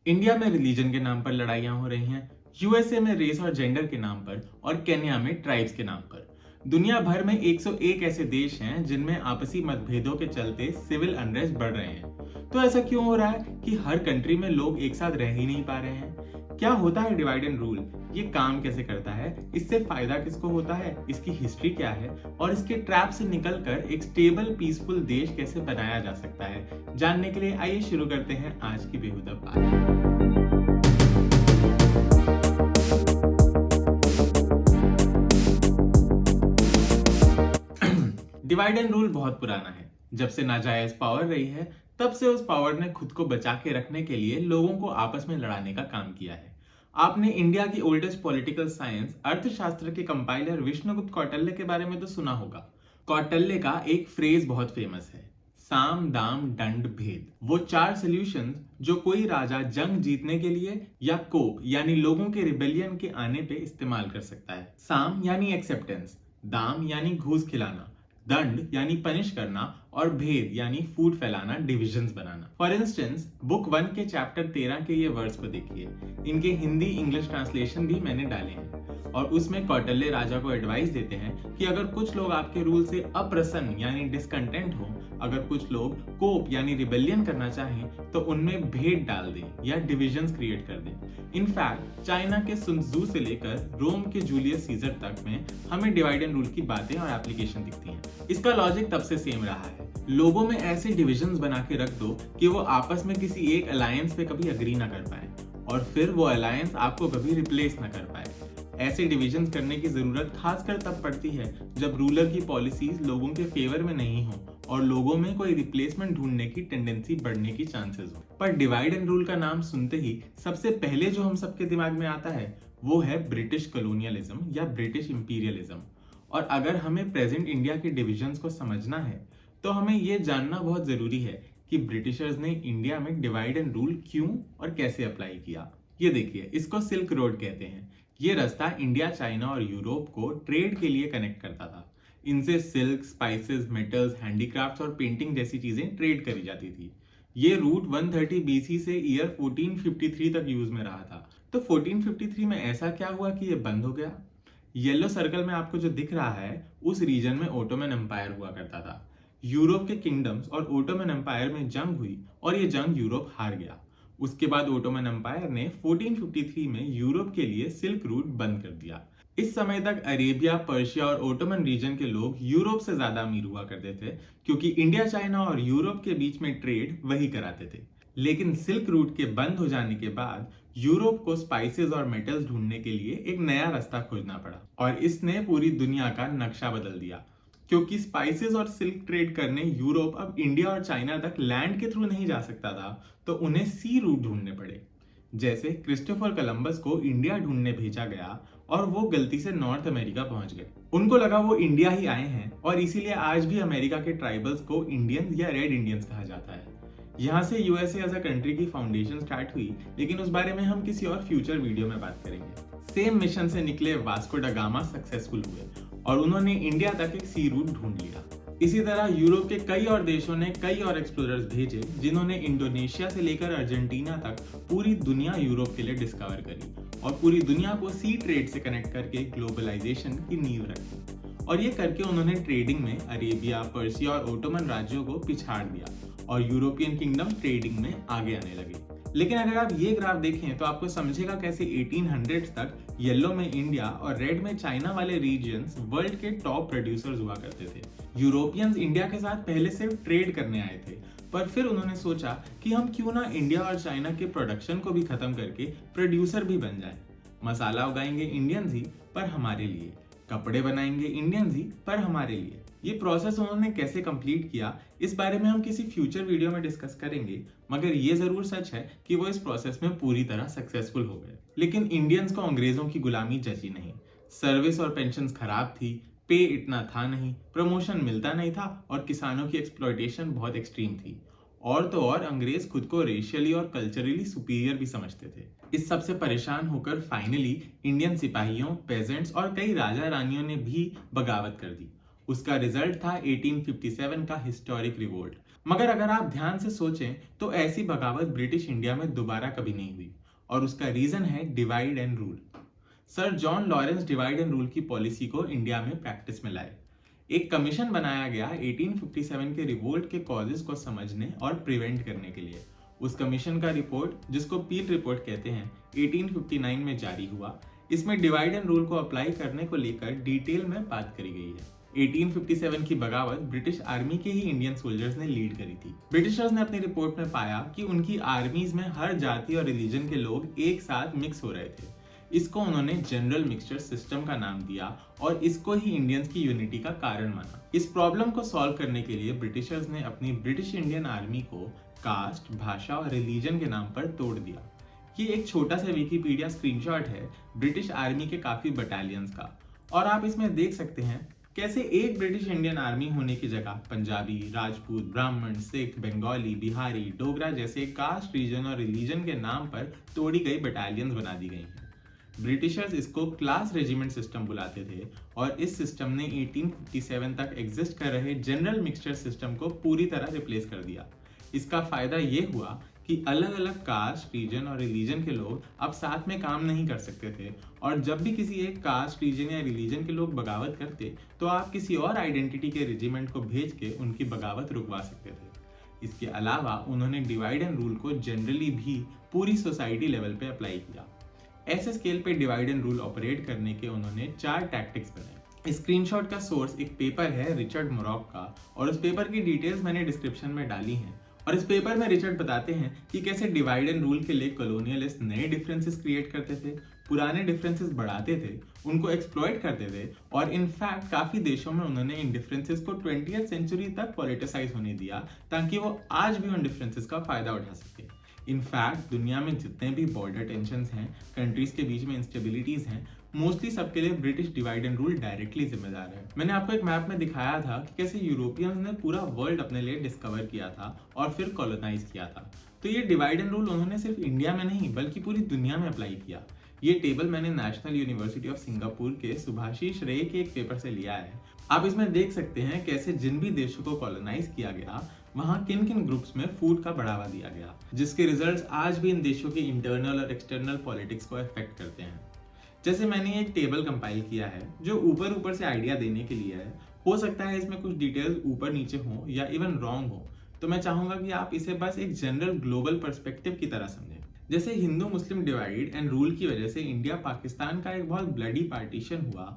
India में religion के नाम पर लड़ाइयां हो रही हैं, यूएसए में रेस और जेंडर के नाम पर और केन्या में ट्राइब्स के नाम पर। दुनिया भर में 101 ऐसे देश हैं जिनमें आपसी मतभेदों के चलते सिविल अनरेस्ट बढ़ रहे हैं। तो ऐसा क्यों हो रहा है कि हर कंट्री में लोग एक साथ रह ही नहीं पा रहे हैं? क्या होता है डिवाइड एंड रूल? ये काम कैसे करता है? इससे फायदा किसको होता है? इसकी हिस्ट्री क्या है? और इसके ट्रैप से निकलकर एक स्टेबल पीसफुल देश कैसे बनाया जा सकता है? जानने के लिए आइए शुरू करते हैं आज की बेहुदा बात। डिवाइड एंड रूल बहुत पुराना है। जब से नाजायज पावर रही है, तब से उस पावर ने खुद को बचा के रखने के लिए लोगों को आपस में लड़ाने का काम किया है। आपने इंडिया की ओल्डेस्ट पॉलिटिकल साइंस अर्थशास्त्र के कंपाइलर विष्णुगुप्त कौटिल्य के बारे में तो सुना होगा। कौटिल्य का एक फ्रेज बहुत फेमस है, साम दाम दंड भेद। वो 4 सॉल्यूशंस जो कोई राजा जंग जीतने के लिए या कोप यानी लोगों के रिबेलियन के आने पे इस्तेमाल कर सकता है। साम यानी एक्सेप्टेंस, दाम यानी घूस खिलाना, दंड यानी पनिश करना और भेद यानी फूट फैलाना, divisions banana. For instance book 1 के चैप्टर 13 के ये वर्ड्स को देखिए। इनके हिंदी इंग्लिश ट्रांसलेशन भी मैंने डाले हैं और उसमें कौटिल्य राजा को एडवाइस देते हैं कि अगर कुछ लोग आपके रूल से अप्रसन्न यानी डिसकंटेंट हो, अगर कुछ लोग कोप यानी रिबेलियन करना चाहें तो उनमें भेद डाल दें या डिविजन्स क्रिएट कर दें। इनफैक्ट चाइना के सुन त्सू से लेकर रोम के जूलियस सीजर तक में हमें डिवाइड एंड रूल की बातें और एप्लीकेशन दिखती हैं। इसका लॉजिक तब से सेम रहा है। लोगों में ऐसे डिविजन्स बना के रख दो कि वो आपस में किसी एक अलायंस पे कभी अग्री ना कर पाए और फिर वो अलायंस आपको कभी रिप्लेस ना कर पाए। ऐसे डिविजन्स करने की जरूरत खासकर तब पड़ती है जब रूलर की पॉलिसीज लोगों के फेवर में नहीं हो और लोगों में कोई रिप्लेसमेंट ढूंढने की टेंडेंसी बढ़ने की चांसेस हो। पर डिवाइड एंड रूल का नाम सुनते ही सबसे पहले जो हम सबके दिमाग में आता है वो है ब्रिटिश कॉलोनियलिज्म या ब्रिटिश इंपीरियलिज्म। और अगर हमें प्रेजेंट इंडिया के डिविजन्स को समझना है तो हमें ये जानना बहुत जरूरी है कि ब्रिटिशर्स ने इंडिया में डिवाइड एंड रूल क्यों और कैसे अप्लाई किया। ये देखिए, इसको सिल्क रोड कहते हैं। ये रास्ता इंडिया, चाइना और यूरोप को ट्रेड के लिए कनेक्ट करता था। इनसे सिल्क, स्पाइसेस, मेटल्स, हैंडीक्राफ्ट्स और पेंटिंग जैसी चीजें ट्रेड करी जाती थी। ये रूट 130 बीसी से ईयर 1453 तक यूज में रहा था। तो 1453 में ऐसा क्या हुआ कि ये बंद हो गया? येलो सर्कल में आपको जो दिख रहा है उस रीजन में ओटोमन एम्पायर हुआ करता था। यूरोप के किंगडम्स और ओटोमन एम्पायर में जंग हुई और ये जंग यूरोप हार गया। उसके बाद ओटोमन एम्पायर ने 1453 में यूरोप के लिए सिल्क रूट बंद कर दिया। इस समय तक अरेबिया, पर्शिया और ओटोमन रीजन के लोग यूरोप से ज्यादा अमीर हुआ करते थे क्योंकि इंडिया, चाइना और यूरोप के बीच में ट्रेड वही कराते थे। लेकिन सिल्क रूट के बंद हो जाने के बाद यूरोप को स्पाइसेस और मेटल्स ढूंढने के लिए एक नया रास्ता खोजना पड़ा और इसने पूरी दुनिया का नक्शा बदल दिया। क्योंकि स्पाइसेस और सिल्क ट्रेड करने यूरोप अब इंडिया और चाइना तक लैंड के थ्रू नहीं जा सकता था, तो उन्हें सी रूट ढूंढने पड़े। जैसे क्रिस्टोफर कोलंबस को इंडिया ढूंढने भेजा गया और वो गलती से नॉर्थ अमेरिका पहुंच गए। उनको लगा वो इंडिया ही आए हैं और इसीलिए आज भी अमेरिका के ट्राइबल्स को इंडियंस या रेड इंडियंस कहा जाता है। यहाँ से यूएसए एज अ कंट्री की फाउंडेशन स्टार्ट हुई, लेकिन उस बारे में हम किसी और फ्यूचर वीडियो में बात करेंगे। सेम मिशन से निकले वास्को दा गामा सक्सेसफुल हुए और उन्होंने इंडिया तक एक सी रूट ढूंढ लिया। इसी तरह यूरोप के कई और देशों ने कई और एक्सप्लोरर्स भेजे जिन्होंने इंडोनेशिया से लेकर अर्जेंटीना तक पूरी दुनिया यूरोप के लिए डिस्कवर करी और पूरी दुनिया को सी ट्रेड से कनेक्ट करके ग्लोबलाइजेशन की नींव रखी। और ये करके उन्होंने ट्रेडिंग में अरेबिया, पर्शिया और ओटोमन राज्यों को पिछाड़ दिया और यूरोपियन किंगडम ट्रेडिंग में आगे आने लगे। लेकिन अगर आप ये ग्राफ देखें तो आपको समझेगा कैसे 1800s तक येलो में इंडिया और रेड में चाइना वाले रीजन्स वर्ल्ड के टॉप प्रोड्यूसर्स हुआ करते थे। यूरोपियंस इंडिया के साथ पहले सिर्फ ट्रेड करने आए थे, पर फिर उन्होंने सोचा कि हम क्यों ना इंडिया और चाइना के प्रोडक्शन को भी खत्म करके प्रोड्यूसर भी बन जाएं। मसाला उगाएंगे इंडियंस ही पर हमारे लिए, कपड़े बनाएंगे इंडियंस ही पर हमारे लिए। ये प्रोसेस उन्होंने कैसे कंप्लीट किया, इस बारे में हम किसी फ्यूचर वीडियो में डिस्कस करेंगे, मगर ये जरूर सच है कि वो इस प्रोसेस में पूरी तरह सक्सेसफुल हो गए। लेकिन इंडियंस को अंग्रेजों की गुलामी जची नहीं। सर्विस और पेंशन खराब थी, पे इतना था नहीं, प्रमोशन मिलता नहीं था और किसानों की एक्सप्लॉयटेशन बहुत एक्सट्रीम थी। और तो और अंग्रेज खुद को रेशियली और कल्चरली सुपीरियर भी समझते थे। इस सब से परेशान होकर फाइनली इंडियन सिपाहियों, पेजेंट्स और कई राजा रानियों ने भी बगावत कर दी। उसका रिजल्ट था 1857 का हिस्टोरिक रिवोल्ट। मगर अगर आप ध्यान से सोचें तो ऐसी बगावत ब्रिटिश इंडिया में दोबारा कभी नहीं हुई, और उसका रीजन है divide and rule. Sir John Lawrence divide and rule की पॉलिसी को इंडिया में प्रैक्टिस में लाए। एक कमीशन बनाया गया 1857 के रिवोल्ट के कॉजेस को समझने और प्रिवेंट करने के लिए। उस कमीशन का रिपोर्ट, जिसको पील रिपोर्ट कहते हैं, 1859 में जारी हुआ। इसमें डिवाइड एंड रूल को अप्लाई करने को लेकर डिटेल में बात करी गई है। 1857 की बगावत ब्रिटिश आर्मी के ही इंडियन सोल्जर्स ने लीड करी थी। ब्रिटिशर्स ने अपनी रिपोर्ट में पाया कि उनकी आर्मीज में हर जाति और रिलीजन के लोग एक साथ मिक्स हो रहे थे। इसको उन्होंने जनरल मिक्सचर सिस्टम का नाम दिया और इसको ही इंडियंस की यूनिटी का कारण माना। इस प्रॉब्लम को सॉल्व करने के लिए ब्रिटिशर्स ने अपनी ब्रिटिश इंडियन आर्मी को कास्ट, भाषा और रिलीजन के नाम पर तोड़ दिया। ये एक छोटा सा विकिपीडिया स्क्रीनशॉट है ब्रिटिश आर्मी के काफी बटालियंस का, और आप इसमें देख सकते हैं कैसे एक ब्रिटिश इंडियन आर्मी होने की जगह पंजाबी, राजपूत, ब्राह्मण, सिख, बंगाली, बिहारी, डोगरा जैसे कास्ट, रीजन और रिलीजन के नाम पर तोड़ी गई बटालियंस बना दी गई हैं। ब्रिटिशर्स इसको क्लास रेजिमेंट सिस्टम बुलाते थे, और इस सिस्टम ने 1857 तक एग्जिस्ट कर रहे जनरल मिक्सचर सिस्टम को पूरी तरह रिप्लेस कर दिया। इसका फायदा ये हुआ कि अलग अलग कास्ट, रीजन और रिलीजन के लोग अब साथ में काम नहीं कर सकते थे, और जब भी किसी एक कास्ट, रीजन या रिलीजन के लोग बगावत करते तो आप किसी और आइडेंटिटी के रेजिमेंट को भेज के उनकी बगावत रुकवा सकते थे। इसके अलावा उन्होंने डिवाइड एंड रूल को जनरली भी पूरी सोसाइटी लेवल पे अप्लाई किया। ऐसे स्केल पे डिवाइड एंड रूल ऑपरेट करने के उन्होंने 4 टैक्टिक्स बनाए। स्क्रीनशॉट का सोर्स एक पेपर है रिचर्ड मोरॉक का, और उस पेपर की डिटेल्स मैंने डिस्क्रिप्शन में डाली हैं। और इस पेपर में रिचर्ड बताते हैं कि कैसे डिवाइड एंड रूल के लिए कॉलोनियलिस्ट नए डिफरेंसेस क्रिएट करते थे, पुराने डिफरेंसेस बढ़ाते थे, उनको एक्सप्लॉइट करते थे, और इनफैक्ट काफी देशों में उन्होंने इन डिफरेंसेस को 20th सेंचुरी तक पॉलिटिसाइज होने दिया ताकि वो आज भी उन डिफरेंसेस का फायदा उठा सके। इनफैक्ट दुनिया में जितने भी बॉर्डर टेंशंस हैं, कंट्रीज के बीच में इंस्टेबिलिटीज हैं, मोस्टली सबके लिए British divide and rule directly जिम्मेदार है। मैंने आपको एक मैप में दिखाया था कि कैसे यूरोपियंस ने पूरा वर्ल्ड अपने लिए डिस्कवर किया था और फिर कॉलोनाइज किया था। तो ये डिवाइड एंड रूल उन्होंने सिर्फ इंडिया में नहीं बल्कि पूरी दुनिया में अप्लाई किया। ये टेबल मैंने नेशनल यूनिवर्सिटी ऑफ सिंगापुर के सुभाषिश रे के एक पेपर से लिया है। आप इसमें देख सकते हैं कैसे जिन भी देशों को कॉलोनाइज किया गया वहां किन किन ग्रुप्स में फूड का बढ़ावा दिया गया, जिसके रिजल्ट्स आज भी इन देशों के इंटरनल और एक्सटर्नल पॉलिटिक्स को अफेक्ट करते हैं। जैसे मैंने एक टेबल कंपाइल किया है जो ऊपर से आइडिया देने के लिए है। हो सकता है इसमें कुछ डिटेल्स ऊपर नीचे हो या इवन रॉन्ग हो, तो मैं चाहूंगा कि आप इसे बस एक जनरल ग्लोबल पर्सपेक्टिव की तरह समझें। जैसे हिंदू मुस्लिम डिवाइड एंड रूल की वजह से इंडिया पाकिस्तान का एक बहुत ब्लडी पार्टीशन हुआ,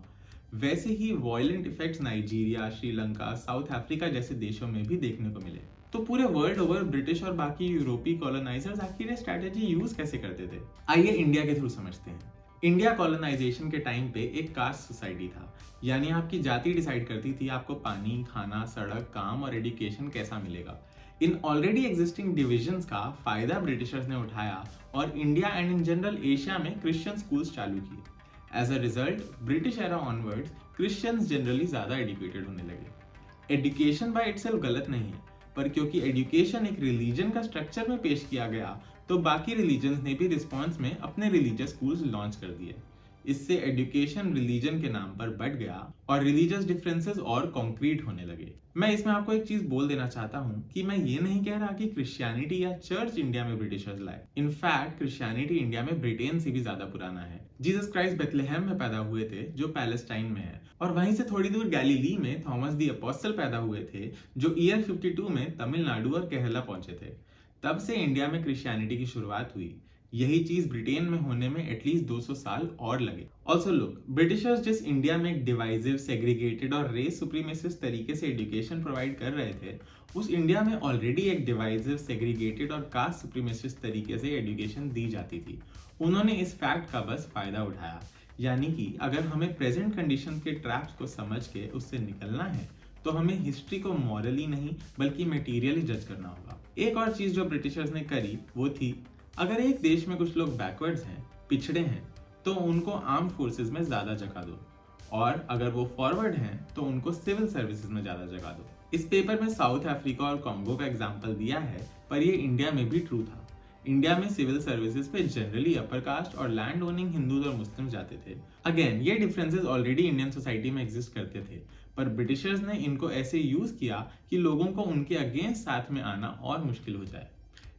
वैसे ही violent effects Nigeria, Sri Lanka, South Africa जैसे देशों में भी देखने को मिले। तो पूरे वर्ल्ड ओवर ब्रिटिश और बाकी यूरोपीय कॉलोनाइजर्स आखिर ये स्ट्रैटेजी यूज कैसे करते थे, आइए इंडिया के थ्रू समझते हैं। इंडिया कॉलोनाइजेशन के टाइम पे एक कास्ट सोसाइटी था, यानी आपकी जाति डिसाइड करती थी आपको पानी, खाना, सड़क, काम और एजुकेशन कैसा मिलेगा। इन ऑलरेडी एग्जिस्टिंग डिविजन्स का फायदा ब्रिटिशर्स ने उठाया और India and in general Asia में क्रिश्चियन स्कूल्स चालू किए। As a result British era onwards Christians generally ज्यादा एजुकेटेड होने लगे। एजुकेशन बाय इटसेल्फ गलत नहीं है, पर क्योंकि एजुकेशन एक रिलीजन का स्ट्रक्चर में पेश किया गया तो बाकी रिलीजन्स ने भी रिस्पॉन्स में अपने रिलीजियस स्कूल्स लॉन्च कर दिए। इससे एजुकेशन रिलीजन के नाम पर बढ़ गया और रिलीजियस डिफरेंसेस और कॉन्क्रीट होने लगे। मैं इसमें आपको एक चीज बोल देना चाहता हूँ कि मैं ये नहीं कह रहा कि क्रिश्चियनिटी या चर्च इंडिया में ब्रिटिशर्स लाए। इनफैक्ट क्रिश्चियनिटी इंडिया में ब्रिटेन से भी ज्यादा पुराना है। जीसस क्राइस्ट बेथलेहम में पैदा हुए थे जो पैलेस्टाइन में है, और वहीं से थोड़ी दूर गैलीली में थॉमस दी अपोस्टल पैदा हुए थे जो ईयर 52 में तमिलनाडु और केरला पहुंचे थे। तब से इंडिया में क्रिश्चियनिटी की शुरुआत हुई। यही चीज ब्रिटेन में होने में एटलीस्ट 200 साल और लगे। ऑल्सो लुक, ब्रिटिशर्स जिस इंडिया में एक डिवाइसिव, सेग्रीगेटेड और रेस सुप्रीमेसिस्ट तरीके से एजुकेशन प्रोवाइड कर रहे थे, उस इंडिया में ऑलरेडी एक डिवाइसिव, सेग्रीगेटेड और कास्ट सुप्रीमेसिस्ट तरीके से एजुकेशन दी जाती थी। उन्होंने इस फैक्ट का बस फायदा उठाया। यानी कि अगर हमें प्रेजेंट कंडीशन के ट्रैप्स को समझ के उससे निकलना है तो हमें हिस्ट्री को मॉरली नहीं बल्कि मटेरियली जज करना होगा। एक और चीज जो ब्रिटिशर्स ने करी वो थी, अगर एक देश में कुछ लोग बैकवर्ड्स हैं, पिछड़े हैं, तो उनको आर्म फोर्सेस में ज्यादा जगह दो, और अगर वो फॉरवर्ड हैं तो उनको सिविल सर्विसेज में ज्यादा जगह दो। इस पेपर में साउथ अफ्रीका और कॉन्गो का एग्जाम्पल दिया है, पर ये इंडिया में भी ट्रू था। इंडिया में सिविल सर्विसेज पे जनरली अपर कास्ट और लैंड ओनिंग हिंदूज और मुस्लिम जाते थे। अगेन ये डिफरेंसेस ऑलरेडी इंडियन सोसाइटी में एग्जिस्ट करते थे, पर ब्रिटिशर्स ने इनको ऐसे यूज किया कि लोगों को उनके अगेंस्ट साथ में आना और मुश्किल हो जाए।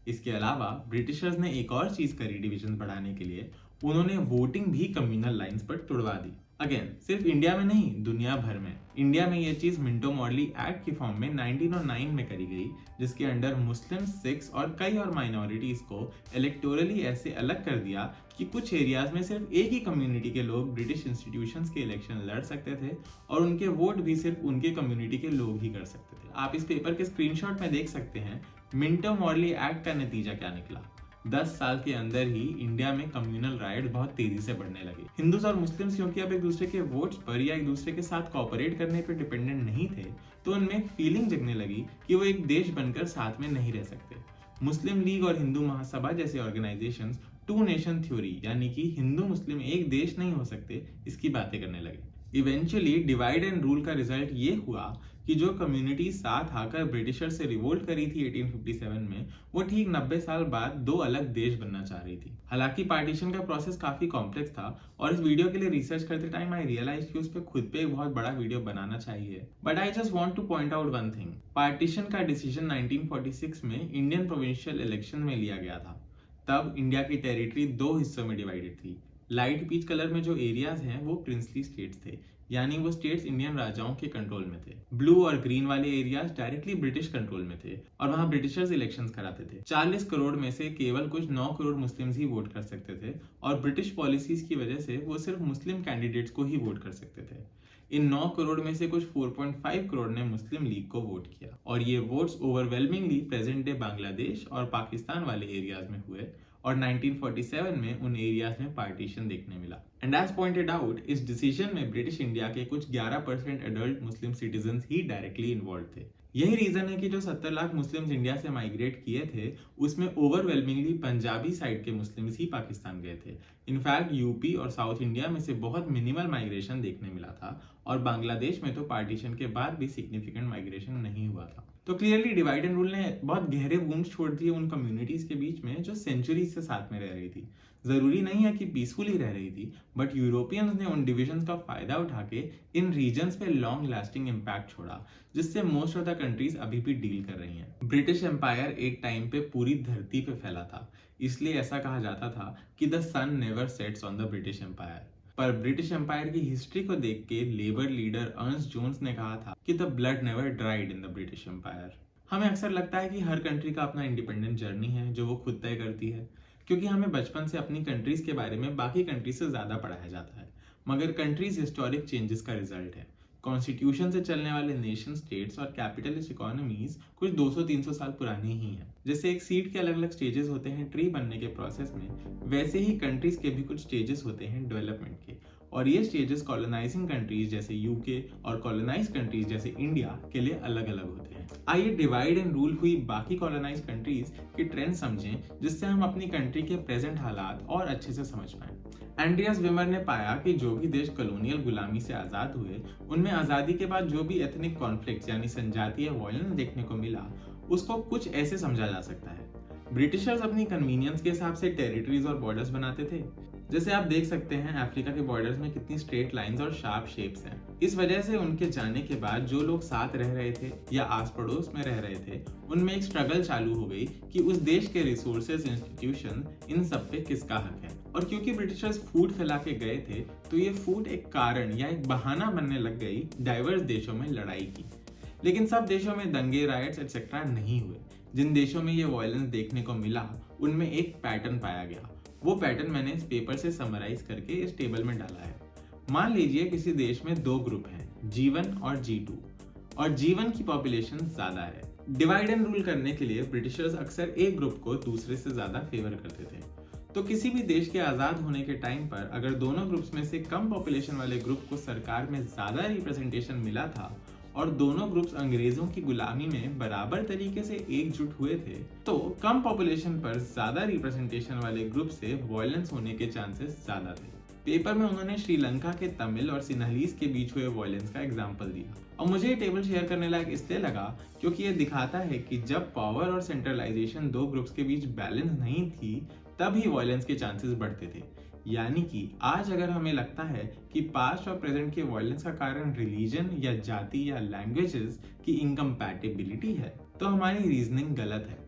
इसके अलावा ब्रिटिशर्स ने एक और चीज करी डिवीजन बढ़ाने के लिए, उन्होंने वोटिंग भी कम्युनल लाइंस पर तुड़वा दी। अगेन सिर्फ इंडिया में नहीं, दुनिया भर में। इंडिया में ये चीज मिंटो मॉर्ली एक्ट की फॉर्म में 1909 में करी गई, जिसके अंडर मुस्लिम, सिख्स और कई और माइनॉरिटीज को इलेक्टोरली ऐसे अलग कर दिया कि कुछ एरियाज में सिर्फ एक ही कम्युनिटी के लोग ब्रिटिश इंस्टीट्यूशंस के इलेक्शन लड़ सकते थे और उनके वोट भी सिर्फ उनके कम्युनिटी के लोग ही कर सकते थे। आप इस पेपर के स्क्रीनशॉट में देख सकते हैं मिंटो मॉर्ली एक्ट का नतीजा क्या निकला। 10 साल के अंदर ही इंडिया में कम्युनल राइट्स बहुत तेजी से बढ़ने लगे। हिंदूज और मुस्लिम्स क्योंकि अब एक दूसरे के वोट्स पर या एक दूसरे के साथ कोऑपरेट करने पर डिपेंडेंट नहीं थे, तो उनमें एक फीलिंग जगने लगी कि वो एक देश बनकर साथ में नहीं रह सकते। मुस्लिम लीग और हिंदू महासभा जैसे ऑर्गेनाइजेशंस टू नेशन थ्योरी यानी कि हिंदू मुस्लिम एक देश नहीं हो सकते, इसकी बातें करने लगे। इवेंचुअली डिवाइड एंड रूल का रिजल्ट ये हुआ कि जो कम्युनिटी साथ आकर ब्रिटिशर से रिवोल्ट करी थी 1857 में, वो ठीक 90 साल बाद दो अलग देश बनना चाह रही थी। हालांकि पार्टीशन का प्रोसेस काफी कॉम्प्लेक्स था और इस वीडियो के लिए रिसर्च करते टाइम आई रियलाइज कि उस पर खुद पे एक बहुत बड़ा वीडियो बनाना चाहिए। But I just want two point out one thing, partition का डिसीजन 1946 में इंडियन प्रोविंशियल इलेक्शन में लिया गया था। तब इंडिया की टेरिटरी दो हिस्सों में डिवाइडेड थी। लाइट पीच कलर में जो एरियाज हैं वो प्रिंसली स्टेट्स थे, यानी वो स्टेट्स इंडियन राजाओं के कंट्रोल में थे। ब्लू और ग्रीन वाले एरियाज डायरेक्टली ब्रिटिश कंट्रोल में थे और वहां ब्रिटिशर्स इलेक्शंस कराते थे। 40 करोड़ में से केवल कुछ 9 करोड़ मुस्लिम्स ही वोट कर सकते थे और ब्रिटिश पॉलिसीज की वजह से वो सिर्फ मुस्लिम कैंडिडेट्स को ही वोट कर सकते थे। इन 9 करोड़ में से कुछ 4.5 करोड़ ने मुस्लिम लीग को वोट किया और ये votes overwhelmingly present day Bangladesh और पाकिस्तान वाले एरियाज में हुए और 1947 में उन एरियाज में पार्टीशन देखने मिला। एंड एज पॉइंटेड आउट, इस डिसीजन में ब्रिटिश इंडिया के कुछ 11% एडल्ट मुस्लिम सिटीजन्स ही डायरेक्टली इन्वॉल्व थे। यही रीजन है कि जो 70 लाख मुस्लिम्स इंडिया से माइग्रेट किए थे, उसमें ओवरवेलमिंगली पंजाबी साइड के मुस्लिम्स ही पाकिस्तान गए थे। इनफैक्ट यूपी और साउथ इंडिया में से बहुत मिनिमल माइग्रेशन देखने मिला था और बांग्लादेश में तो पार्टीशन के बाद भी सिग्निफिकेंट माइग्रेशन नहीं हुआ था। तो क्लियरली डिवाइड एंड रूल ने बहुत गहरे वुंड छोड़ दिए उन कम्युनिटीज के बीच में जो सेंचुरीज से साथ में रह रही थी। जरूरी नहीं है कि पीसफुली रह रही थी, बट यूरोपियंस ने उन डिविजन्स का फायदा उठा के इन रीजन्स पे लॉन्ग लास्टिंग इम्पैक्ट छोड़ा, जिससे मोस्ट ऑफ द कंट्रीज अभी भी डील कर रही हैं। ब्रिटिश एम्पायर एक टाइम पे पूरी धरती पे फैला था, इसलिए ऐसा कहा जाता था कि the sun never sets on the British empire. पर ब्रिटिश एम्पायर की हिस्ट्री को देख के लेबर लीडर अर्नस्ट जोन्स ने कहा था कि the blood never dried in the British empire. हमें अक्सर लगता है कि हर कंट्री का अपना इंडिपेंडेंट जर्नी है जो वो खुद तय करती है, क्योंकि हमें बचपन से अपनी कंट्रीज के बारे में बाकी कंट्रीज से ज्यादा पढ़ाया जाता है। मगर कंट्रीज हिस्टोरिक चेंजेस का रिजल्ट है। कॉन्स्टिट्यूशन से चलने वाले नेशन स्टेट्स और कैपिटलिस्ट इकोनॉमीज कुछ 200-300 साल पुरानी ही हैं। जैसे एक सीड के अलग अलग स्टेजेस होते हैं ट्री बनने के प्रोसेस में, वैसे ही कंट्रीज के भी कुछ स्टेजेस होते हैं डेवलपमेंट के, और ये स्टेजेस कॉलोनाइजिंग कंट्रीज जैसे यूके और कॉलोनाइज कंट्रीज जैसे इंडिया के लिए अलग अलग होते हैं। आइए डिवाइड एंड रूल हुई बाकी कॉलोनाइज कंट्रीज के ट्रेंड समझें, जिससे हम अपनी कंट्री के प्रेजेंट हालात और अच्छे से समझ पाएं। एंड्रियास विमर ने पाया कि जो भी देश कॉलोनियल गुलामी से आजाद हुए, उनमें आजादी के बाद जो भी एथनिक कॉन्फ्लिक्ट यानी संजातीय वायलेंस देखने को मिला, उसको कुछ ऐसे समझा जा सकता है। ब्रिटिशर्स अपनी कन्वीनियंस के हिसाब से टेरिटरीज और बॉर्डर्स बनाते थे। जैसे आप देख सकते हैं अफ्रीका के बॉर्डर्स में कितनी स्ट्रेट लाइंस और शार्प शेप्स हैं। इस वजह से उनके जाने के बाद जो लोग साथ रह रहे थे या आस पड़ोस में रह रहे थे, उनमें एक स्ट्रगल चालू हो गई कि उस देश के रिसोर्सेज, इंस्टीट्यूशन, इन सब पे किसका हक है। और क्योंकि ब्रिटिशर्स फूट फैला के गए थे, तो ये फूट एक कारण या एक बहाना बनने लग गई डाइवर्स देशों में लड़ाई की। लेकिन सब देशों में दंगे, राइट्स एक्सेट्रा नहीं हुए। जिन देशों में ये वायलेंस देखने को मिला, उनमें एक पैटर्न पाया गया। वो पैटर्न मैंने इस पेपर से समराइज करके इस टेबल में डाला है। मान लीजिए किसी देश में दो ग्रुप हैं, G1 और G2, और G1 की पॉपुलेशन ज्यादा है। डिवाइड एंड रूल करने के लिए ब्रिटिशर्स अक्सर एक ग्रुप को दूसरे से ज्यादा फेवर करते थे। तो किसी भी देश के आजाद होने के टाइम पर अगर दोनों ग्रुप्स में से कम पॉपुलेशन वाले ग्रुप को सरकार में ज्यादा रिप्रेजेंटेशन मिला था और दोनों ग्रुप्स अंग्रेजों की गुलामी में बराबर तरीके से एकजुट हुए थे, तो कम पॉपुलेशन पर ज्यादा रिप्रेजेंटेशन वाले ग्रुप से वायलेंस होने के चांसेस ज्यादा थे। पेपर में उन्होंने श्रीलंका के तमिल और सिन्हलीज के बीच हुए वायलेंस का एग्जाम्पल दिया। और मुझे ये टेबल शेयर करने लायक इसलिए लगा क्योंकि ये दिखाता है कि जब पावर और सेंट्रलाइजेशन दो ग्रुप्स के बीच बैलेंस नहीं थी तभी वायलेंस के चांसेस बढ़ते थे। यानी कि आज अगर हमें लगता है कि पास्ट और प्रेजेंट के वायलेंस का कारण रिलीजन या जाति या लैंग्वेजेस की इनकम्पैटिबिलिटी है तो हमारी रीजनिंग गलत है।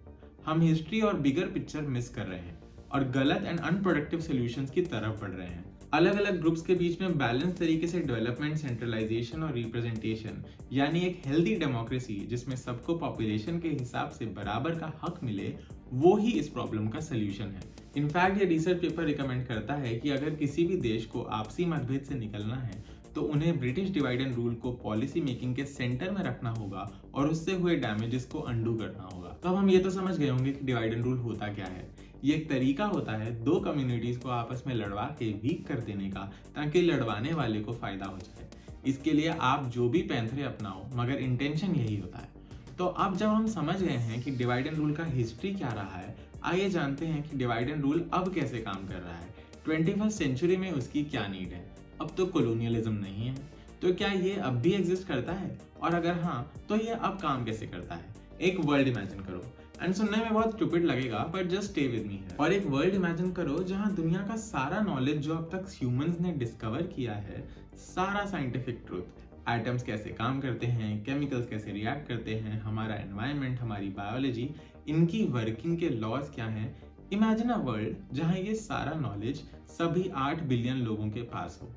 हम हिस्ट्री और बिगर पिक्चर मिस कर रहे हैं और गलत एंड अनप्रोडक्टिव सॉल्यूशंस की तरफ बढ़ रहे हैं। अलग अलग ग्रुप्स के बीच में बैलेंस तरीके से डेवलपमेंट, सेंट्रलाइजेशन और रिप्रेजेंटेशन यानी एक हेल्दी डेमोक्रेसी जिसमें सबको पॉपुलेशन के हिसाब से बराबर का हक मिले, वो ही इस प्रॉब्लम का सलूशन है। इनफैक्ट ये रिसर्च पेपर रिकमेंड करता है कि अगर किसी भी देश को आपसी मतभेद से निकलना है तो उन्हें ब्रिटिश डिवाइड एंड रूल को पॉलिसी मेकिंग के सेंटर में रखना होगा और उससे हुए डैमेजेस को अंडू करना होगा। तो अब हम ये तो समझ गए होंगे कि डिवाइड एंड रूल होता क्या है। ये एक तरीका होता है दो कम्युनिटीज को आपस में लड़वा के वीक कर देने का ताकि लड़वाने वाले को फायदा हो जाए। इसके लिए आप जो भी पैंथरे अपनाओ मगर इंटेंशन यही होता है। तो अब जब हम समझ गए हैं कि डिवाइड एंड रूल का हिस्ट्री क्या रहा है, आइए जानते हैं कि डिवाइड एंड रूल अब कैसे काम कर रहा है। 21वीं सेंचुरी में उसकी क्या नीड है। अब तो कॉलोनियलिज्म नहीं है, तो क्या ये अब भी एग्जिस्ट करता है, और अगर हाँ तो ये अब काम कैसे करता है। एक वर्ल्ड इमेजिन करो, एंड सुनने में बहुत स्टूपिड लगेगा पर जस्ट स्टे विद मी है। और एक वर्ल्ड इमेजिन करो जहां दुनिया का सारा नॉलेज जो अब तक ह्यूमंस ने डिस्कवर किया है, सारा साइंटिफिक ट्रूथ, एटम्स कैसे काम करते हैं, केमिकल्स कैसे रिएक्ट करते हैं, हमारा एनवायरनमेंट, हमारी बायोलॉजी, इनकी वर्किंग के लॉज क्या हैं। इमेजिन अ वर्ल्ड जहां ये सारा नॉलेज सभी 8 बिलियन लोगों के पास हो।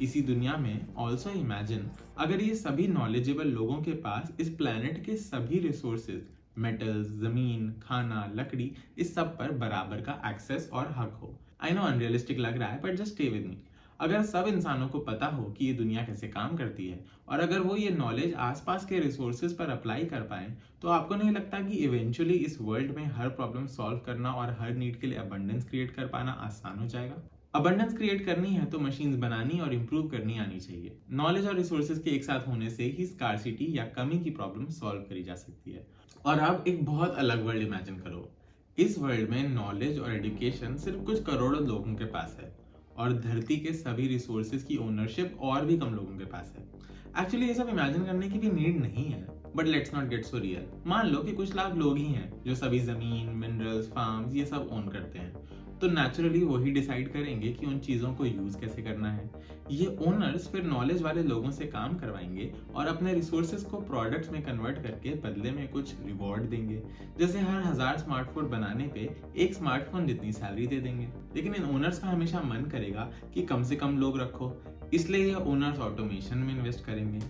इसी दुनिया में ऑल्सो इमेजिन अगर ये सभी नॉलेजेबल लोगों के पास इस प्लेनेट के सभी रिसोर्सेज, मेटल्स, जमीन, खाना, लकड़ी, इस सब पर बराबर का एक्सेस और हक हो। आई नो अनरियलिस्टिक लग रहा है, but just stay with me. अगर सब इंसानों को पता हो कि ये दुनिया कैसे काम करती है और अगर वो ये नॉलेज आसपास के रिसोर्सेज पर अप्लाई कर पाए, तो आपको नहीं लगता कि इवेंचुअली इस वर्ल्ड में हर प्रॉब्लम सॉल्व करना और हर नीड के लिए अबंडेंस क्रिएट कर पाना आसान हो जाएगा। अबंडेंस क्रिएट करनी है तो मशीन्स बनानी और इंप्रूव करनी आनी चाहिए। नॉलेज और रिसोर्सेज के एक साथ होने से ही स्कार्सिटी या कमी की प्रॉब्लम सॉल्व करी जा सकती है। और अब एक बहुत अलग वर्ल्ड इमेजिन करो। इस वर्ल्ड में नॉलेज और एजुकेशन सिर्फ कुछ करोड़ों लोगों के पास है और धरती के सभी रिसोर्सेज की ओनरशिप और भी कम लोगों के पास है। एक्चुअली ये सब इमेजिन करने की भी नीड नहीं है, but let's not get so real. मान लो कि कुछ लाख लोग ही हैं जो सभी जमीन, मिनरल्स, फार्म्स ये सब ओन करते हैं, तो नेचुरली वही डिसाइड करेंगे कि उन चीज़ों को यूज़ कैसे करना है। ये ओनर्स फिर नॉलेज वाले लोगों से काम करवाएंगे और अपने रिसोर्सेज को प्रोडक्ट्स में कन्वर्ट करके बदले में कुछ रिवॉर्ड देंगे। जैसे हर 1000 स्मार्टफोन बनाने पे एक स्मार्टफोन जितनी सैलरी दे देंगे। लेकिन इन ओनर्स का हमेशा मन करेगा कि कम से कम लोग रखो, इसलिए ये ओनर्स ऑटोमेशन में इन्वेस्ट करेंगे।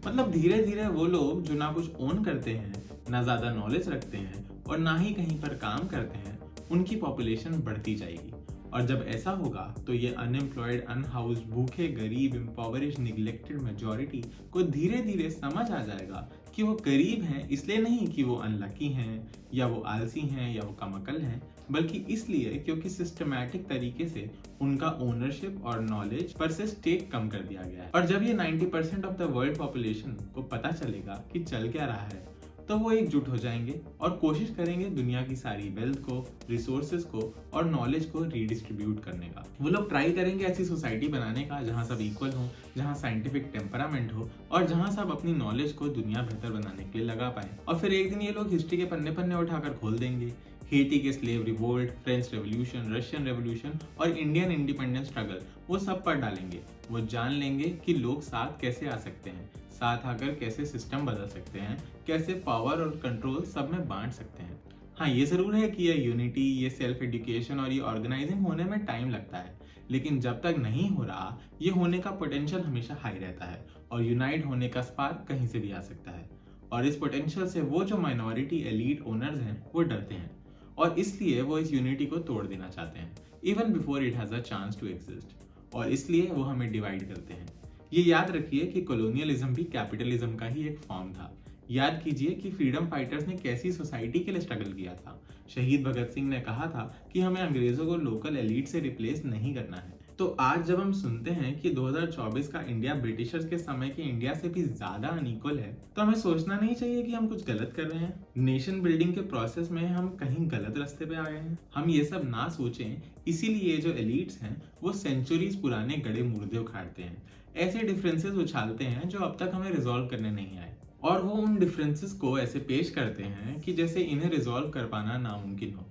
मतलब धीरे धीरे वो लोग जो ना कुछ ओन करते हैं, ना ज़्यादा नॉलेज रखते हैं और ना ही कहीं पर काम करते हैं, उनकी पॉपुलेशन बढ़ती जाएगी। और जब ऐसा होगा तो ये अनएम्प्लॉयड, अनहाउस्ड, भूखे, गरीब, इम्पॉवरिश, निग्लेक्टेड मेजॉरिटी को धीरे धीरे समझ आ जाएगा कि वो गरीब हैं इसलिए नहीं कि वो अनलकी हैं या वो आलसी हैं या वो कमअकल हैं, बल्कि इसलिए क्योंकि सिस्टमैटिक तरीके से उनका ओनरशिप और नॉलेज पर से स्टेक कम कर दिया गया है। और जब ये 90% ऑफ द वर्ल्ड पॉपुलेशन को पता चलेगा कि चल क्या रहा है, तो वो एकजुट हो जाएंगे और कोशिश करेंगे दुनिया की सारी वेल्थ को, रिसोर्सेज को और नॉलेज को रीडिस्ट्रीब्यूट करने का। वो लोग ट्राई करेंगे ऐसी सोसाइटी बनाने का जहाँ सब इक्वल हो, जहाँ साइंटिफिक टेम्परामेंट हो और जहाँ सब अपनी नॉलेज को दुनिया बेहतर बनाने के लिए लगा पाए। और फिर एक दिन ये लोग हिस्ट्री के पन्ने पन्ने उठाकर खोल देंगे। हेटी के slave revolt, French revolution, Russian revolution और इंडियन इंडिपेंडेंस स्ट्रगल, वो सब पर डालेंगे। वो जान लेंगे कि लोग साथ कैसे आ सकते हैं, साथ आकर कैसे सिस्टम बदल सकते हैं, कैसे पावर और कंट्रोल सब में बांट सकते हैं। हाँ, ये जरूर है कि ये यूनिटी, ये सेल्फ एजुकेशन और ये ऑर्गेनाइजिंग होने में टाइम लगता है, लेकिन जब तक नहीं हो रहा, ये होने का पोटेंशियल हमेशा हाई रहता है और यूनाइट होने का स्पार्क कहीं से भी आ सकता है। और इस पोटेंशियल से वो जो माइनॉरिटी एलीट ओनर्स हैं वो डरते हैं और इसलिए वो इस यूनिटी को तोड़ देना चाहते हैं, even before it has a chance to exist. और इसलिए वो हमें डिवाइड करते हैं। ये याद रखिए कि कॉलोनियलिज्म भी कैपिटलिज्म का ही एक फॉर्म था। याद कीजिए कि फ्रीडम फाइटर्स ने कैसी सोसाइटी के लिए स्ट्रगल किया था। शहीद भगत सिंह ने कहा था कि हमें अंग्रेजों को लोकल एलीट से रिप्लेस नहीं करना है। तो आज जब हम सुनते हैं कि 2024 का इंडिया ब्रिटिशर्स के समय के इंडिया से भी ज्यादा अनइक्वल है, तो हमें सोचना नहीं चाहिए कि हम कुछ गलत कर रहे हैं। नेशन बिल्डिंग के प्रोसेस में हम कहीं गलत रास्ते पे आ गए हैं। हम ये सब ना सोचें इसीलिए जो एलिट्स हैं वो सेंचुरीज पुराने गड़े मुर्दे उखाड़ते हैं, ऐसे डिफरेंसेस उछालते हैं जो अब तक हमें रिजॉल्व करने नहीं आए, और वो उन डिफरेंसेस को ऐसे पेश करते हैं कि जैसे इन्हें रिजॉल्व कर पाना नामुमकिन हो।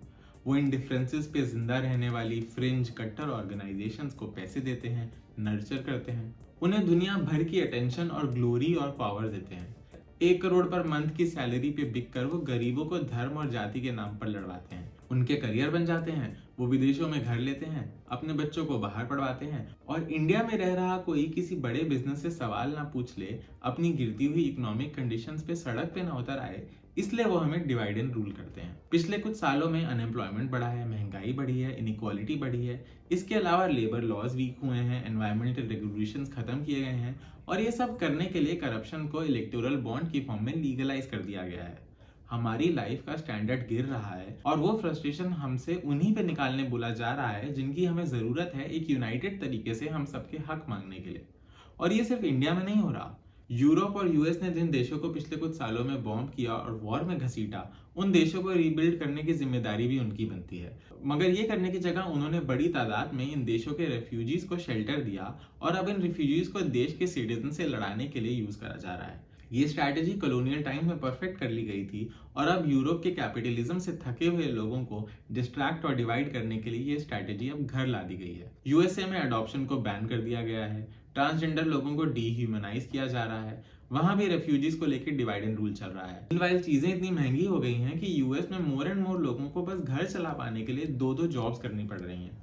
वो इन डिफरेंसेस पे जिंदा रहने वाली फ्रिंज कट्टर ऑर्गेनाइजेशंस को पैसे देते हैं, नर्चर करते हैं, उन्हें दुनिया भर की अटेंशन और ग्लोरी और पावर देते हैं। 1 करोड़ पर मंथ की सैलरी पे बिक कर वो गरीबों को धर्म और जाति के नाम पर लड़वाते हैं, उनके करियर बन जाते हैं, वो विदेशों में घर लेते हैं, अपने बच्चों को बाहर पढ़वाते हैं, और इंडिया में रह रहा कोई किसी बड़े बिजनेस से सवाल ना पूछ ले, अपनी गिरती हुई इकोनॉमिक कंडीशंस पे सड़क पे ना उतर आए, इसलिए वो हमें डिवाइड एंड रूल करते हैं। पिछले कुछ सालों में अनएम्प्लॉयमेंट बढ़ा है, महंगाई बढ़ी है, इनइक्वालिटी बढ़ी है, इसके अलावा लेबर लॉज वीक हुए हैं, एनवायरमेंटल रेगुलेशंस खत्म किए गए हैं, और ये सब करने के लिए करप्शन को इलेक्टोरल बॉन्ड की फॉर्म में लीगलाइज कर दिया गया है। हमारी लाइफ का स्टैंडर्ड गिर रहा है, और वो फ्रस्ट्रेशन हमसे उन्हीं पे निकालने बोला जा रहा है जिनकी हमें जरूरत है एक यूनाइटेड तरीके से हम सबके हक मांगने के लिए। और ये सिर्फ इंडिया में नहीं हो रहा। यूरोप और यूएस ने जिन देशों को पिछले कुछ सालों में बॉम्ब किया और वॉर में घसीटा, उन देशों को रीबिल्ड करने की जिम्मेदारी भी उनकी बनती है। मगर ये करने की जगह उन्होंने बड़ी तादाद में इन देशों के रेफ्यूजीज को शेल्टर दिया, और अब इन रेफ्यूजीज को देश के सिटीजन से लड़ाने के लिए यूज करा जा रहा है। ये स्ट्रैटेजी कॉलोनियल टाइम में परफेक्ट कर ली गई थी, और अब यूरोप के कैपिटलिज्म से थके हुए लोगों को डिस्ट्रैक्ट और डिवाइड करने के लिए ये स्ट्रैटेजी अब घर ला दी गई है। यूएसए में अडॉप्शन को बैन कर दिया गया है, ट्रांसजेंडर लोगों को डीह्यूमनाइज किया जा रहा है, वहां भी रेफ्यूजीज को लेकर डिवाइड एंड रूल चल रहा है। मीनवाइल चीजें इतनी महंगी हो गई हैं कि यूएस में मोर एंड मोर लोगों को बस घर चला पाने के लिए 2-2 जॉब्स करनी पड़ रही हैं।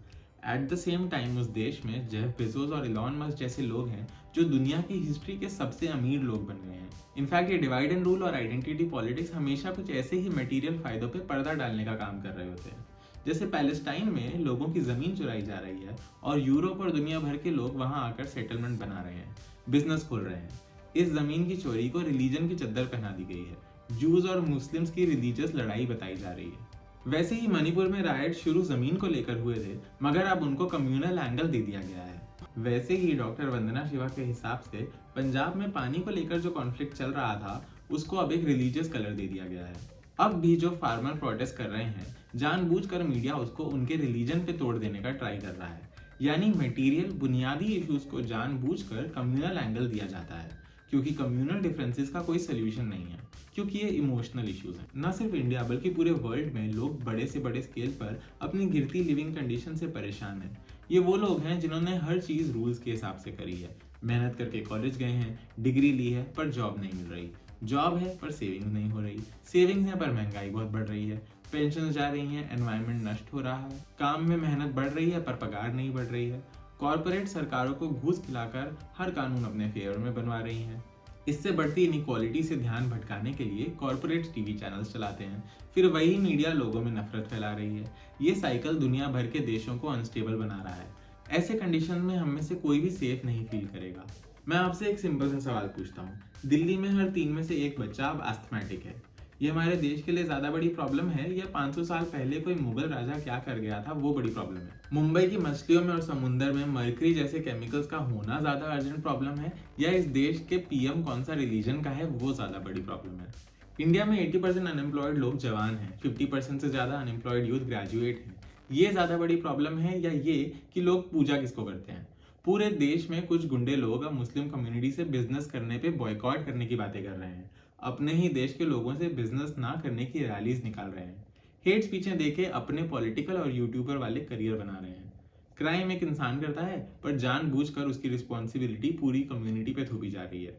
एट द सेम टाइम उस देश में जेफ बेजोस और इलॉन मस्क जैसे लोग हैं जो दुनिया की हिस्ट्री के सबसे अमीर लोग बन गए हैं। इनफैक्ट ये डिवाइड एंड रूल और आइडेंटिटी पॉलिटिक्स हमेशा कुछ ऐसे ही मटेरियल फायदों पे पर्दा डालने का काम कर रहे होते हैं। जैसे पैलेस्टाइन में लोगों की जमीन चुराई जा रही है, और यूरोप और दुनिया भर के लोग वहां आकर सेटलमेंट बना रहे हैं, बिजनेस खोल रहे हैं। इस जमीन की चोरी को रिलीजन की चद्दर पहना दी गई है, जूज और मुस्लिम्स की रिलीजियस लड़ाई बताई जा रही है। वैसे ही मणिपुर में राइट शुरू जमीन को लेकर हुए थे, मगर अब उनको कम्युनल एंगल दे दिया गया है। वैसे ही डॉक्टर वंदना शिवा के हिसाब से पंजाब में पानी को लेकर जो कॉन्फ्लिक्ट चल रहा था, उसको अब एक रिलीजियस कलर दे दिया गया है। अब भी जो फार्मर प्रोटेस्ट कर रहे हैं, जानबूझकर मीडिया उसको उनके रिलीजन पे तोड़ देने का ट्राई कर रहा है। यानी मटेरियल बुनियादी इश्यूज को जानबूझकर कम्युनल एंगल दिया जाता है, क्योंकि कम्युनल डिफरेंसेस का कोई सोल्यूशन नहीं है, क्योंकि ये इमोशनल इश्यूज हैं। न सिर्फ इंडिया बल्कि पूरे वर्ल्ड में लोग बड़े से बड़े स्केल पर अपनी गिरती लिविंग कंडीशन से परेशान हैं। ये वो लोग हैं जिन्होंने हर चीज रूल्स के हिसाब से करी है, मेहनत करके कॉलेज गए हैं, डिग्री ली है पर जॉब नहीं मिल रही, जॉब है पर सेविंग नहीं हो रही, सेविंग्स है पर महंगाई बहुत बढ़ रही है, पेंशन जा रही है, एनवायरनमेंट नष्ट हो रहा है, काम में मेहनत बढ़ रही है पर पगार नहीं बढ़ रही है, कॉरपोरेट सरकारों को घूस खिलाकर हर कानून अपने फेवर में बनवा रही हैं। इससे बढ़ती इनइक्वालिटी से ध्यान भटकाने के लिए कॉरपोरेट टीवी चैनल्स चलाते हैं, फिर वही मीडिया लोगों में नफरत फैला रही है। ये साइकिल दुनिया भर के देशों को अनस्टेबल बना रहा है। ऐसे कंडीशन में हम में से कोई भी सेफ नहीं फील करेगा। मैं आपसे एक सिंपल सा सवाल पूछता हूँ, दिल्ली में हर 3 में से 1 बच्चा अब एस्थमेटिक है। ये हमारे देश के लिए ज्यादा बड़ी प्रॉब्लम है, या 500 साल पहले कोई मुगल राजा क्या कर गया था वो बड़ी प्रॉब्लम है? मुंबई की मछलियों में और समुद्र में मर्करी जैसे केमिकल्स का होना ज्यादा अर्जेंट प्रॉब्लम है, या इस देश के पीएम कौन सा रिलीजन का है वो ज्यादा बड़ी प्रॉब्लम है? इंडिया में 80% अनएम्प्लॉयड लोग जवान हैं, 50% से ज्यादा अनएम्प्लॉयड यूथ ग्रेजुएट हैं। ये ज्यादा बड़ी प्रॉब्लम है, या ये कि लोग पूजा किसको करते हैं? पूरे देश में कुछ गुंडे लोग अब मुस्लिम कम्युनिटी से बिजनेस करने पे बॉयकॉट करने की बातें कर रहे हैं, अपने ही देश के लोगों से बिजनेस ना करने की रैलीज निकाल रहे हैं, हेट स्पीचें देके अपने पॉलिटिकल और यूट्यूबर वाले करियर बना रहे हैं। क्राइम एक इंसान करता है, पर जानबूझकर उसकी रिस्पॉन्सिबिलिटी पूरी कम्युनिटी पे थोपी जा रही है।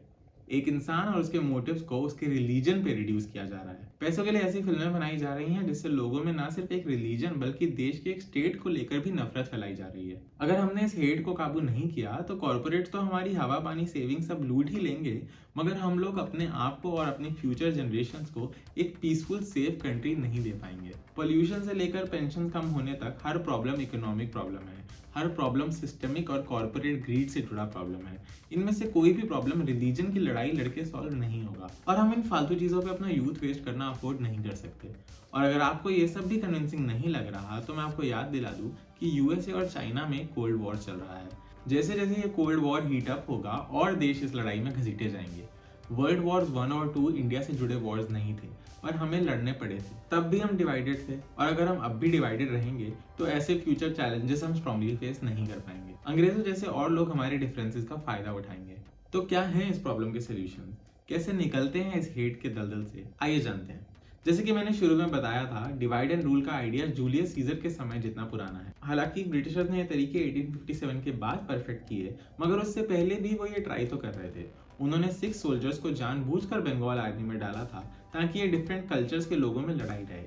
एक इंसान और उसके मोटिव्स को उसके रिलीजन पे रिड्यूस किया जा रहा है। पैसों के लिए ऐसी फिल्में बनाई जा रही हैं जिससे लोगों में ना सिर्फ एक रिलीजन बल्कि देश के एक स्टेट को लेकर भी नफरत फैलाई जा रही है। अगर हमने इस हेट को काबू नहीं किया तो कॉर्पोरेट्स तो हमारी हवा पानी सेविंग सब लूट ही लेंगे, मगर हम लोग अपने आप को और अपनी फ्यूचर जनरेशंस को एक पीसफुल सेफ कंट्री नहीं दे पाएंगे। पोल्यूशन से लेकर पेंशन कम होने तक हर प्रॉब्लम इकोनॉमिक प्रॉब्लम है, हर प्रॉब्लम सिस्टमिक और कॉर्पोरेट ग्रीड से जुड़ा प्रॉब्लम है। इनमें से कोई भी प्रॉब्लम रिलीजन की लड़ाई लड़के सॉल्व नहीं होगा, और हम इन फालतू चीजों पे अपना यूथ वेस्ट करना अफोर्ड नहीं कर सकते। और अगर आपको ये सब भी कन्विंसिंग नहीं लग रहा तो मैं आपको याद दिला दूं कि यूएसए और चाइना में कोल्ड वॉर चल रहा है। जैसे जैसे ये कोल्ड वॉर हीट अप होगा और देश इस लड़ाई में घसीटे जाएंगे। वर्ल्ड वॉर्स 1 और 2 इंडिया से जुड़े वॉर्स नहीं थे और हमें लड़ने पड़े थे, तब भी हम डिवाइडेड थे, और अगर हम अब भी डिवाइडेड रहेंगे तो ऐसे फ्यूचर चैलेंजेस हम स्ट्रांगली फेस नहीं कर पाएंगे। अंग्रेजों जैसे और लोग हमारे डिफरेंसेस का फायदा उठाएंगे। तो क्या है इस प्रॉब्लम के सोल्यूशन, कैसे निकलते हैं इस हेट के दलदल से, आइए जानते हैं। जैसे कि मैंने शुरू में बताया था, डिवाइड एंड रूल का आइडिया जूलियस सीजर के समय जितना पुराना है। हालांकि ब्रिटिशर्स ने ये तरीके 1857 के बाद परफेक्ट किए, मगर उससे पहले भी वो ये ट्राई तो कर रहे थे। उन्होंने 6 सोल्जर्स को जानबूझकर बंगाल आर्मी में डाला था ताकि ये डिफरेंट कल्चर्स के लोगों में लड़ाई रहे।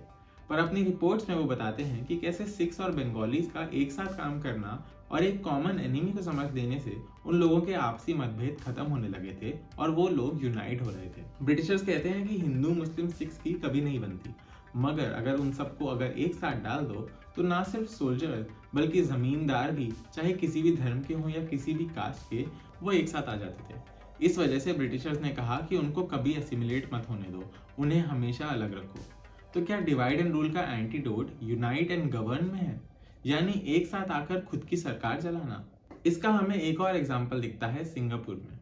पर अपनी रिपोर्ट्स में वो बताते हैं कि कैसे सिख्स और बंगालीज का एक साथ काम करना और एक कॉमन एनिमी को समझ देने से उन लोगों के आपसी मतभेद खत्म होने लगे थे और वो लोग यूनाइट हो रहे थे। ब्रिटिशर्स कहते हैं कि हिंदू मुस्लिम सिख्स की कभी नहीं बनती, मगर अगर उन सबको अगर एक साथ डाल दो तो ना सिर्फ सोल्जर बल्कि जमींदार भी, चाहे किसी भी धर्म के हों या किसी भी कास्ट के, वो एक साथ आ जाते थे। इस वजह से ब्रिटिशर्स ने कहा कि उनको कभी एसिमिलेट मत होने दो, उन्हें हमेशा अलग रखो। तो क्या डिवाइड एंड रूल का एंटीडोट यूनाइट एंड गवर्न में है, यानी एक साथ आकर खुद की सरकार चलाना? इसका हमें एक और एग्जाम्पल दिखता है सिंगापुर में।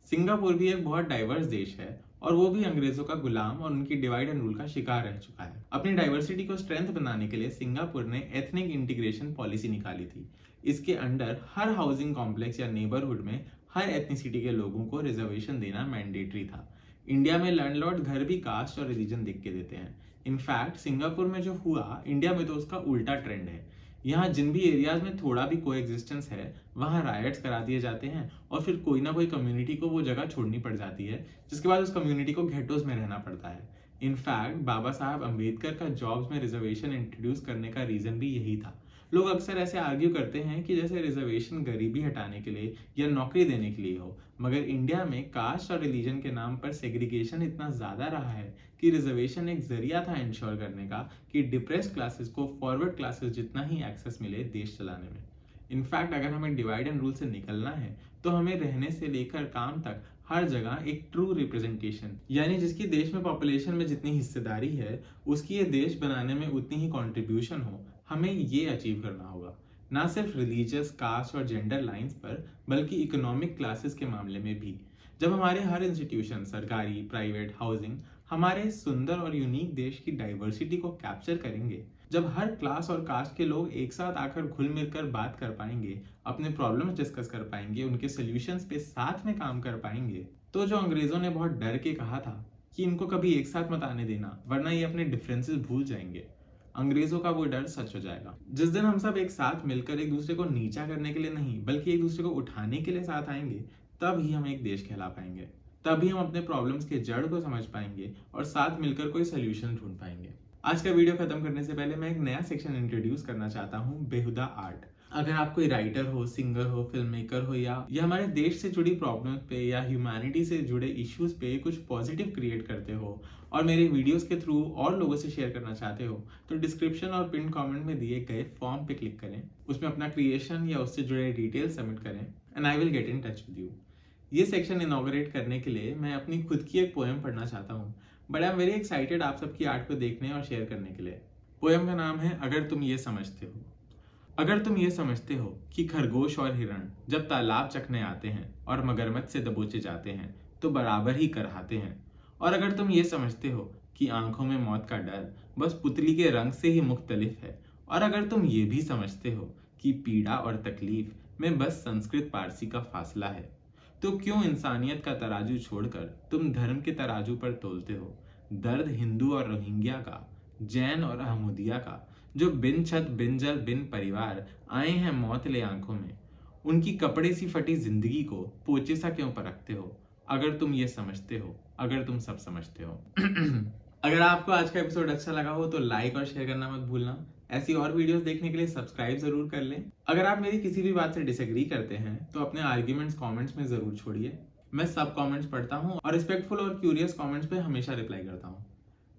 सिंगापुर भी एक बहुत डाइवर्स देश है और वो भी अंग्रेजों का गुलाम और उनकी डिवाइड एंड रूल का शिकार रह चुका है। अपनी डाइवर्सिटी को स्ट्रेंथ बनाने के लिए सिंगापुर ने एथनिक इंटीग्रेशन पॉलिसी निकाली थी। इसके अंडर हर हाउसिंग कॉम्प्लेक्स या नेबरहुड में हर एथनिसिटी के लोगों को रिजर्वेशन देना मैंडेटरी था। इंडिया में लैंडलॉर्ड घर भी कास्ट और रिलीजन देख के देते हैं। इनफैक्ट सिंगापुर में जो हुआ, इंडिया में तो उसका उल्टा ट्रेंड है। यहाँ जिन भी एरियाज में थोड़ा भी कोएग्जिस्टेंस है, वहाँ रायट्स करा दिए जाते हैं और फिर कोई ना कोई कम्युनिटी को वो जगह छोड़नी पड़ जाती है, जिसके बाद उस कम्युनिटी को घेटोज में रहना पड़ता है। इनफैक्ट बाबा साहब अम्बेडकर का जॉब्स में रिजर्वेशन इंट्रोड्यूस करने का रीजन भी यही था। लोग अक्सर ऐसे आर्ग्यू करते हैं कि जैसे रिजर्वेशन गरीबी हटाने के लिए या नौकरी देने के लिए हो, मगर इंडिया में कास्ट और रिलीजन के नाम पर सेग्रीगेशन इतना ज्यादा रहा है कि रिजर्वेशन एक जरिया था इंश्योर करने का कि डिप्रेस्ड क्लासेस को फॉरवर्ड क्लासेस जितना ही एक्सेस मिले देश चलाने में। इनफैक्ट अगर हमें डिवाइड एंड रूल से निकलना है तो हमें रहने से लेकर काम तक हर जगह एक ट्रू रिप्रेजेंटेशन, यानी जिसकी देश में पॉपुलेशन में जितनी हिस्सेदारी है उसकी ये देश बनाने में उतनी ही कंट्रीब्यूशन हो, हमें ये अचीव करना होगा। ना सिर्फ रिलीजियस, कास्ट और जेंडर लाइंस पर, बल्कि इकोनॉमिक क्लासेस के मामले में भी। जब हमारे हर इंस्टीट्यूशन, सरकारी, प्राइवेट, हाउसिंग हमारे सुंदर और यूनिक देश की डाइवर्सिटी को कैप्चर करेंगे, जब हर क्लास और कास्ट के लोग एक साथ आकर घुल मिलकर बात कर पाएंगे, अपने प्रॉब्लम्स डिस्कस कर पाएंगे, उनके सॉल्यूशंस पे साथ में काम कर पाएंगे, तो जो अंग्रेजों ने बहुत डर के कहा था कि इनको कभी एक साथ मत आने देना वरना ये अपने डिफरेंसेस भूल जाएंगे, अंग्रेजों का वो डर सच हो जाएगा। जिस दिन हम सब एक साथ मिलकर एक दूसरे को नीचा करने के लिए नहीं बल्कि एक दूसरे को उठाने के लिए साथ आएंगे, तब ही हम एक देश कहला पाएंगे, तभी हम अपने प्रॉब्लम्स के जड़ को समझ पाएंगे और साथ मिलकर कोई सोल्यूशन ढूंढ पाएंगे। आज का वीडियो खत्म करने से पहले मैं एक नया सेक्शन इंट्रोड्यूस करना चाहता हूँ, बेहुदा आर्ट। अगर आप कोई राइटर हो, सिंगर हो, फिल्म मेकर हो या हमारे देश से जुड़ी प्रॉब्लम्स पे या ह्यूमैनिटी से जुड़े इश्यूज पे कुछ पॉजिटिव क्रिएट करते हो और मेरे वीडियोस के थ्रू और लोगों से शेयर करना चाहते हो, तो डिस्क्रिप्शन और पिन कमेंट में दिए गए फॉर्म पे क्लिक करें, उसमें अपना क्रिएशन या उससे जुड़े डिटेल्स सबमिट करें and I will get in touch with you. ये सेक्शन इनॉग्रेट करने के लिए मैं अपनी खुद की एक पोएम पढ़ना चाहता हूँ, but I am very excited आप सबकी आर्ट को देखने और शेयर करने के लिए। पोएम का नाम है अगर तुम ये समझते हो। अगर तुम ये समझते हो कि खरगोश और हिरण जब तालाब चखने आते हैं और मगरमच्छ से दबोचे जाते हैं तो बराबर ही करहाते हैं, और अगर तुम ये समझते हो कि आंखों में मौत का डर बस पुतली के रंग से ही मुख्तलिफ है, और अगर तुम ये भी समझते हो कि पीड़ा और तकलीफ में बस संस्कृत पारसी का फासला है, तो क्यों इंसानियत का तराजू छोड़कर तुम धर्म के तराजू पर तोलते हो दर्द हिंदू और रोहिंग्या का, जैन और अहमदिया का, जो बिन छत बिन जल बिन परिवार आए हैं मौत ले आंखों में, उनकी कपड़े सी फटी जिंदगी को पोचे सा क्यों परखते हो? अगर तुम ये समझते हो, अगर तुम सब समझते हो। अगर आपको आज का एपिसोड अच्छा लगा हो तो लाइक और शेयर करना मत भूलना। ऐसी और वीडियोस देखने के लिए सब्सक्राइब जरूर कर लें। अगर आप मेरी किसी भी बात से डिसएग्री करते हैं तो अपने आर्ग्यूमेंट्स कमेंट्स में जरूर छोड़िए। मैं सब कमेंट्स पढ़ता हूँ और रिस्पेक्टफुल और क्यूरियस कमेंट्स पे हमेशा रिप्लाई करता हूँ।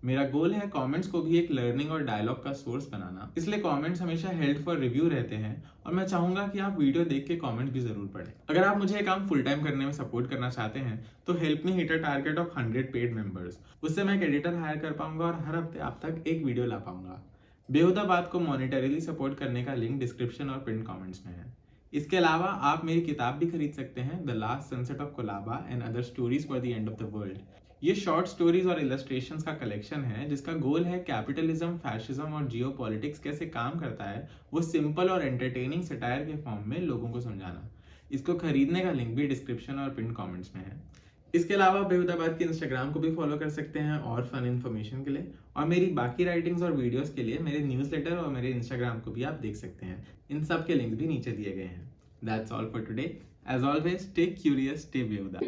मेरा गोल है कमेंट्स को भी एक लर्निंग और डायलॉग का सोर्स बनाना, इसलिए कमेंट्स हमेशा हेल्ड फॉर रिव्यू रहते हैं और मैं चाहूंगा कि आप वीडियो देख के कमेंट्स भी जरूर पढ़ें। अगर आप मुझे काम फुल टाइम करने में सपोर्ट करना चाहते हैं तो help me hit a target of 100 paid members. उससे मैं एक एडिटर हायर कर पाऊंगा और हर हफ्ते आप तक एक वीडियो ला पाऊंगा। बेहुदा बात को मॉनिटरीली सपोर्ट करने का लिंक डिस्क्रिप्शन और पिन कमेंट्स में है। इसके अलावा आप मेरी किताब भी खरीद सकते हैं, the last sunset of Colaba and other stories for the end of the world. ये शॉर्ट स्टोरीज और इलस्ट्रेशंस का कलेक्शन है जिसका गोल है कैपिटलिज्म, फैशिज्म और जियो पॉलिटिक्स कैसे काम करता है वो सिंपल और एंटरटेनिंग सटायर के फॉर्म में लोगों को समझाना। इसको खरीदने का लिंक भी डिस्क्रिप्शन और पिन कमेंट्स में है। इसके अलावा बेहुदाबाद के इंस्टाग्राम को भी फॉलो कर सकते हैं और फन इन्फॉर्मेशन के लिए, और मेरी बाकी राइटिंग्स और वीडियोस के लिए मेरे न्यूज़लेटर और मेरे इंस्टाग्राम को भी आप देख सकते हैं। इन सब के लिंक भी नीचे दिए गए हैं। That's all for today. As always, stay curious, stay बेहुदा।